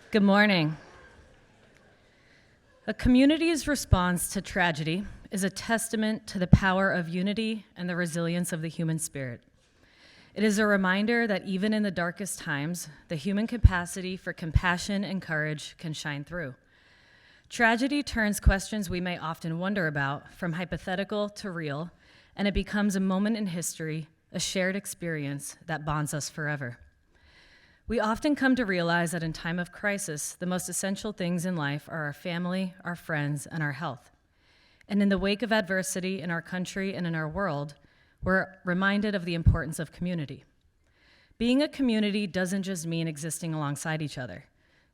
Good morning. A community's response to tragedy is a testament to the power of unity and the resilience of the human spirit. It is a reminder that even in the darkest times, the human capacity for compassion and courage can shine through. Tragedy turns questions we may often wonder about from hypothetical to real, and it becomes a moment in history, a shared experience that bonds us forever. We often come to realize that in time of crisis, the most essential things in life are our family, our friends, and our health. And in the wake of adversity in our country and in our world, we're reminded of the importance of community. Being a community doesn't just mean existing alongside each other.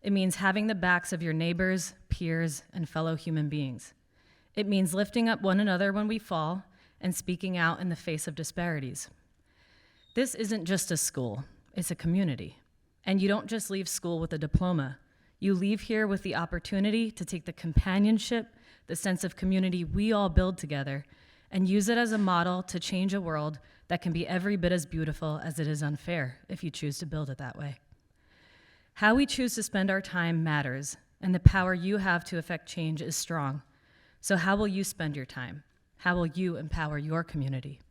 It means having the backs of your neighbors, peers, and fellow human beings. It means lifting up one another when we fall and speaking out in the face of disparities. This isn't just a school, it's a community. And you don't just leave school with a diploma. You leave here with the opportunity to take the companionship, the sense of community we all build together, and use it as a model to change a world that can be every bit as beautiful as it is unfair if you choose to build it that way. How we choose to spend our time matters, and the power you have to affect change is strong. So how will you spend your time? How will you empower your community?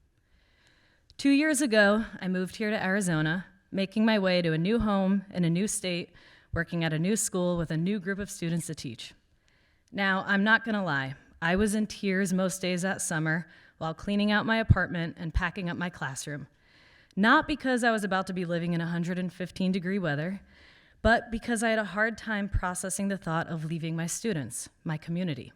2 years ago, I moved here to Arizona, making my way to a new home in a new state, working at a new school with a new group of students to teach. Now, I'm not gonna lie, I was in tears most days that summer while cleaning out my apartment and packing up my classroom. Not because I was about to be living in 115-degree weather, but because I had a hard time processing the thought of leaving my students, my community.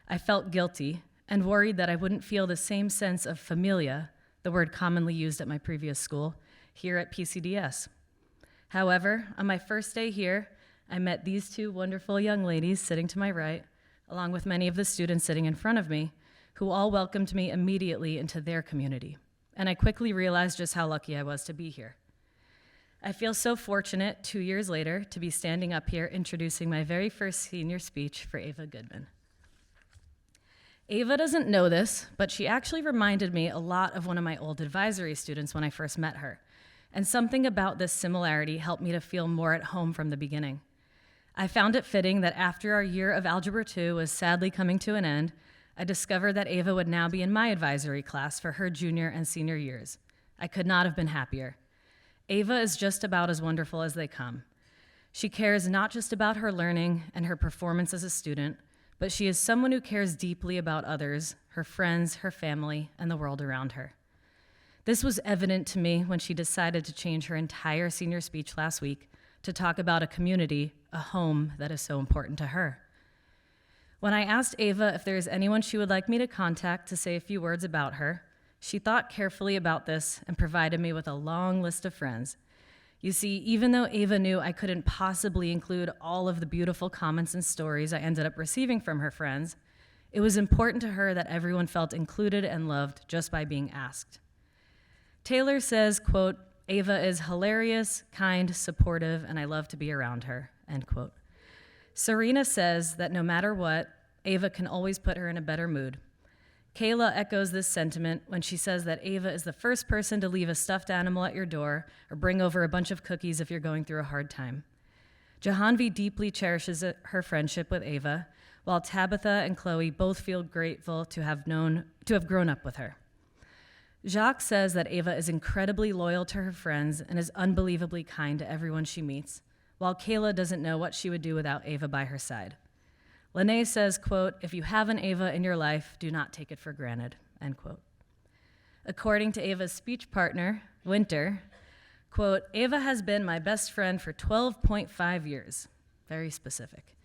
I felt guilty and worried that I wouldn't feel the same sense of familia, the word commonly used at my previous school, here at PCDS. However, on my first day here, I met these two wonderful young ladies sitting to my right, along with many of the students sitting in front of me, who all welcomed me immediately into their community. And I quickly realized just how lucky I was to be here. I feel so fortunate 2 years later to be standing up here introducing my very first senior speech for Ava Goodman. Ava doesn't know this, but she actually reminded me a lot of one of my old advisory students when I first met her. And something about this similarity helped me to feel more at home from the beginning. I found it fitting that after our year of Algebra 2 was sadly coming to an end, I discovered that Ava would now be in my advisory class for her junior and senior years. I could not have been happier. Ava is just about as wonderful as they come. She cares not just about her learning and her performance as a student, but she is someone who cares deeply about others, her friends, her family, and the world around her. This was evident to me when she decided to change her entire senior speech last week to talk about a community, a home that is so important to her. When I asked Ava if there is anyone she would like me to contact to say a few words about her, she thought carefully about this and provided me with a long list of friends. You see, even though Ava knew I couldn't possibly include all of the beautiful comments and stories I ended up receiving from her friends, it was important to her that everyone felt included and loved just by being asked. Taylor says, quote, Ava is hilarious, kind, supportive, and I love to be around her, end quote. Serena says that no matter what, Ava can always put her in a better mood. Kayla echoes this sentiment when she says that Ava is the first person to leave a stuffed animal at your door or bring over a bunch of cookies if you're going through a hard time. Jahanvi deeply cherishes her friendship with Ava, while Tabitha and Chloe both feel grateful to have grown up with her. Jacques says that Ava is incredibly loyal to her friends and is unbelievably kind to everyone she meets, while Kayla doesn't know what she would do without Ava by her side. Lene says, quote, if you have an Ava in your life, do not take it for granted, end quote. According to Ava's speech partner, Winter, quote, Ava has been my best friend for 12.5 years, very specific.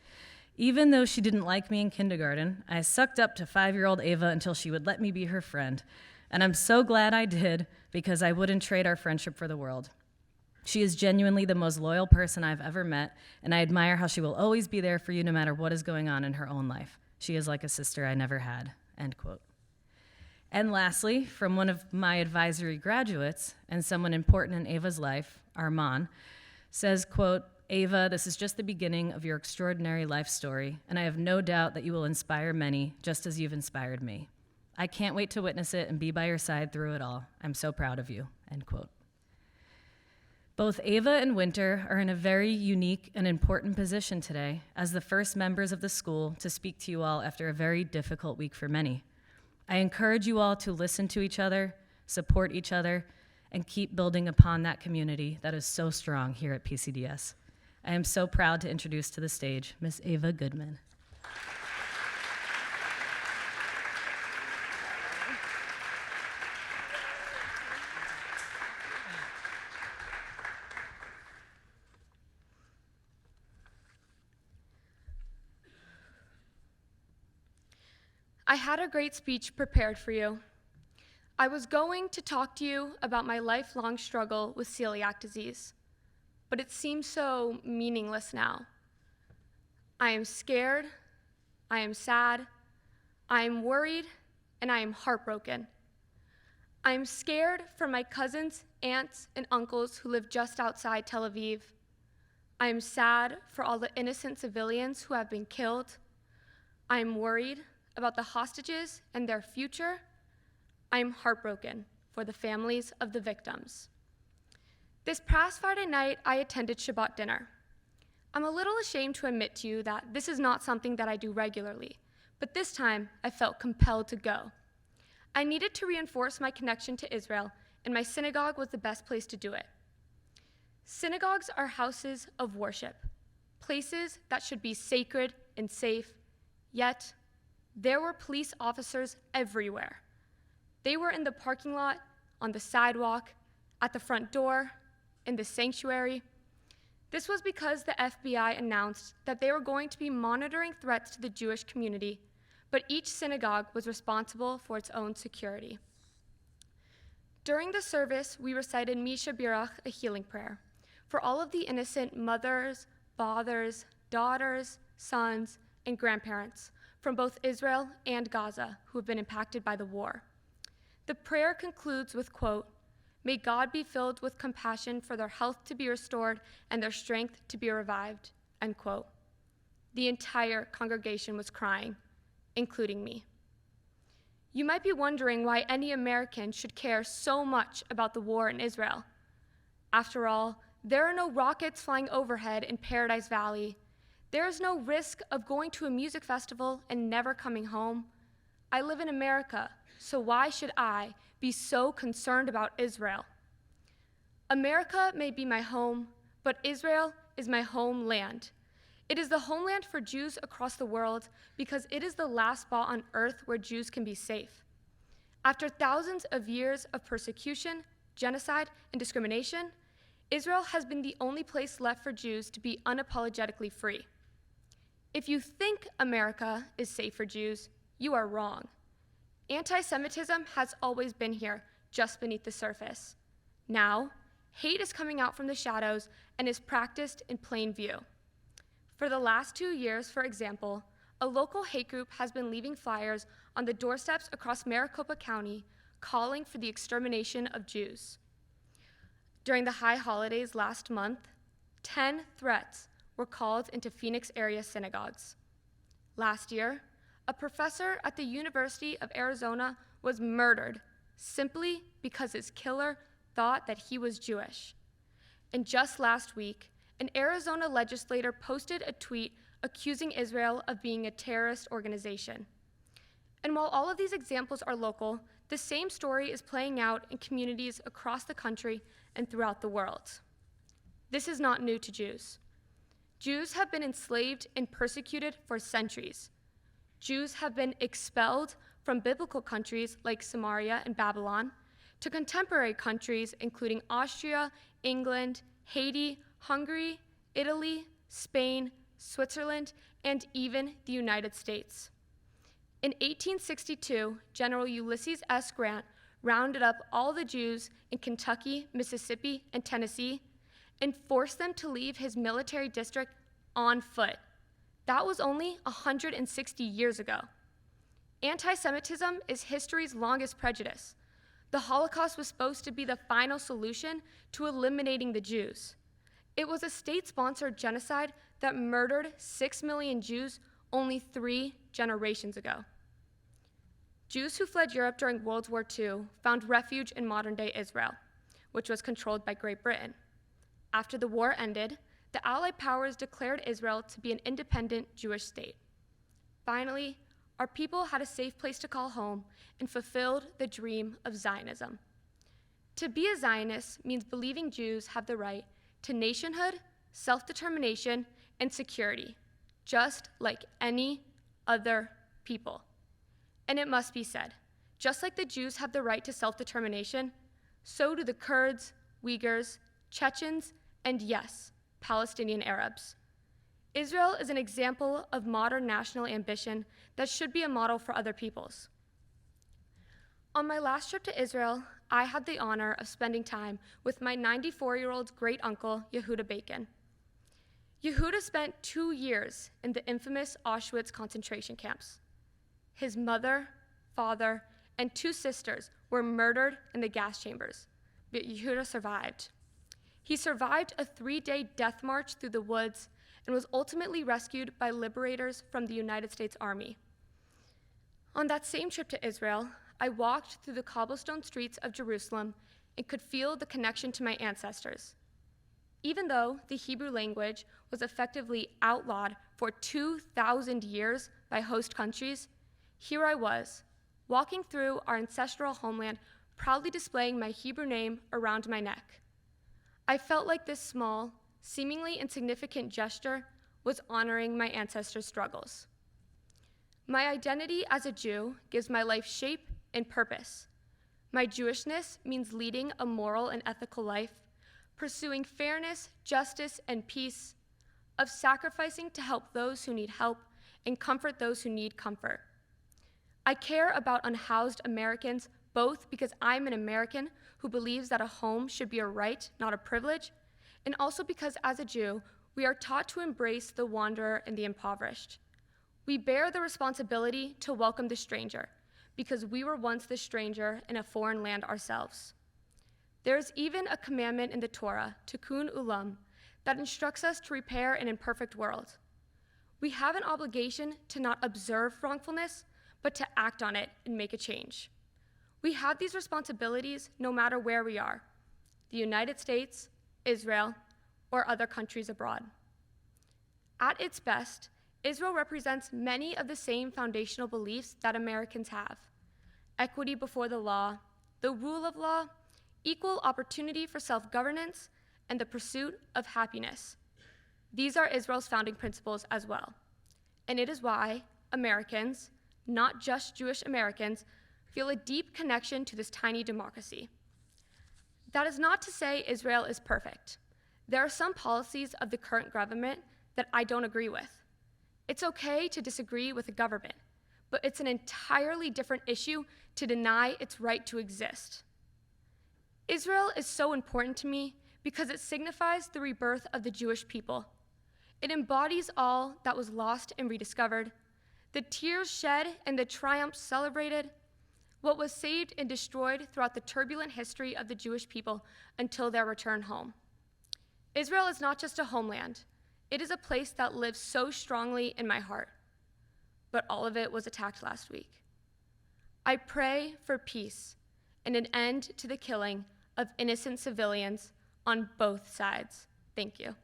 Even though she didn't like me in kindergarten, I sucked up to 5-year-old Ava until she would let me be her friend. And I'm so glad I did, because I wouldn't trade our friendship for the world. She is genuinely the most loyal person I've ever met, and I admire how she will always be there for you no matter what is going on in her own life. She is like a sister I never had, end quote. And lastly, from one of my advisory graduates, and someone important in Ava's life, Armand, says, quote, Ava, this is just the beginning of your extraordinary life story, and I have no doubt that you will inspire many, just as you've inspired me. I can't wait to witness it and be by your side through it all. I'm so proud of you, end quote. Both Ava and Winter are in a very unique and important position today as the first members of the school to speak to you all after a very difficult week for many. I encourage you all to listen to each other, support each other, and keep building upon that community that is so strong here at PCDS. I am so proud to introduce to the stage Miss Ava Goodman. I had a great speech prepared for you. I was going to talk to you about my lifelong struggle with celiac disease, but it seems so meaningless now. I am scared, I am sad, I am worried, and I am heartbroken. I am scared for my cousins, aunts, and uncles who live just outside Tel Aviv. I am sad for all the innocent civilians who have been killed. I am worried about the hostages and their future. I am heartbroken for the families of the victims. This past Friday night, I attended Shabbat dinner. I'm a little ashamed to admit to you that this is not something that I do regularly, but this time I felt compelled to go. I needed to reinforce my connection to Israel, and my synagogue was the best place to do it. Synagogues are houses of worship, places that should be sacred and safe, yet there were police officers everywhere. They were in the parking lot, on the sidewalk, at the front door, in the sanctuary. This was because the FBI announced that they were going to be monitoring threats to the Jewish community, but each synagogue was responsible for its own security. During the service, we recited Misha Birach, a healing prayer, for all of the innocent mothers, fathers, daughters, sons, and grandparents from both Israel and Gaza who have been impacted by the war. The prayer concludes with, quote, "May God be filled with compassion for their health to be restored and their strength to be revived," end quote. The entire congregation was crying, including me. You might be wondering why any American should care so much about the war in Israel. After all, there are no rockets flying overhead in Paradise Valley. There is no risk of going to a music festival and never coming home. I live in America, so why should I be so concerned about Israel? America may be my home, but Israel is my homeland. It is the homeland for Jews across the world because it is the last spot on earth where Jews can be safe. After thousands of years of persecution, genocide, and discrimination, Israel has been the only place left for Jews to be unapologetically free. If you think America is safe for Jews, you are wrong. Anti-Semitism has always been here, just beneath the surface. Now, hate is coming out from the shadows and is practiced in plain view. For the last 2 years, for example, a local hate group has been leaving flyers on the doorsteps across Maricopa County calling for the extermination of Jews. During the high holidays last month, 10 threats were called into Phoenix area synagogues. Last year, a professor at the University of Arizona was murdered simply because his killer thought that he was Jewish. And just last week, an Arizona legislator posted a tweet accusing Israel of being a terrorist organization. And while all of these examples are local, the same story is playing out in communities across the country and throughout the world. This is not new to Jews. Jews have been enslaved and persecuted for centuries. Jews have been expelled from biblical countries like Samaria and Babylon to contemporary countries including Austria, England, Haiti, Hungary, Italy, Spain, Switzerland, and even the United States. In 1862, General Ulysses S. Grant rounded up all the Jews in Kentucky, Mississippi, and Tennessee and forced them to leave his military district on foot. That was only 160 years ago. Anti-Semitism is history's longest prejudice. The Holocaust was supposed to be the final solution to eliminating the Jews. It was a state-sponsored genocide that murdered 6 million Jews only 3 generations ago. Jews who fled Europe during World War II found refuge in modern-day Israel, which was controlled by Great Britain. after the war ended, the Allied powers declared Israel to be an independent Jewish state. Finally, our people had a safe place to call home and fulfilled the dream of Zionism. To be a Zionist means believing Jews have the right to nationhood, self-determination, and security, just like any other people. And it must be said, just like the Jews have the right to self-determination, so do the Kurds, Uyghurs, Chechens, and yes, Palestinian Arabs. Israel is an example of modern national ambition that should be a model for other peoples. On my last trip to Israel, I had the honor of spending time with my 94-year-old great uncle, Yehuda Bacon. Yehuda spent 2 years in the infamous Auschwitz concentration camps. His mother, father, and 2 sisters were murdered in the gas chambers, but Yehuda survived. He survived a 3-day death march through the woods and was ultimately rescued by liberators from the United States Army. On that same trip to Israel, I walked through the cobblestone streets of Jerusalem and could feel the connection to my ancestors. Even though the Hebrew language was effectively outlawed for 2,000 years by host countries, here I was, walking through our ancestral homeland, proudly displaying my Hebrew name around my neck. I felt like this small, seemingly insignificant gesture was honoring my ancestors' struggles. My identity as a Jew gives my life shape and purpose. My Jewishness means leading a moral and ethical life, pursuing fairness, justice, and peace, of sacrificing to help those who need help and comfort those who need comfort. I care about unhoused Americans both because I'm an American who believes that a home should be a right, not a privilege, and also because as a Jew, we are taught to embrace the wanderer and the impoverished. We bear the responsibility to welcome the stranger because we were once the stranger in a foreign land ourselves. There is even a commandment in the Torah, Tikkun Ulam, that instructs us to repair an imperfect world. We have an obligation to not observe wrongfulness, but to act on it and make a change. We have these responsibilities no matter where we are, the United States, Israel, or other countries abroad. At its best, Israel represents many of the same foundational beliefs that Americans have: equity before the law, the rule of law, equal opportunity for self-governance, and the pursuit of happiness. These are Israel's founding principles as well. And it is why Americans, not just Jewish Americans, feel a deep connection to this tiny democracy. That is not to say Israel is perfect. There are some policies of the current government that I don't agree with. It's okay to disagree with a government, but it's an entirely different issue to deny its right to exist. Israel is so important to me because it signifies the rebirth of the Jewish people. It embodies all that was lost and rediscovered, the tears shed and the triumphs celebrated, what was saved and destroyed throughout the turbulent history of the Jewish people until their return home. Israel is not just a homeland. It is a place that lives so strongly in my heart. But all of it was attacked last week. I pray for peace and an end to the killing of innocent civilians on both sides. Thank you.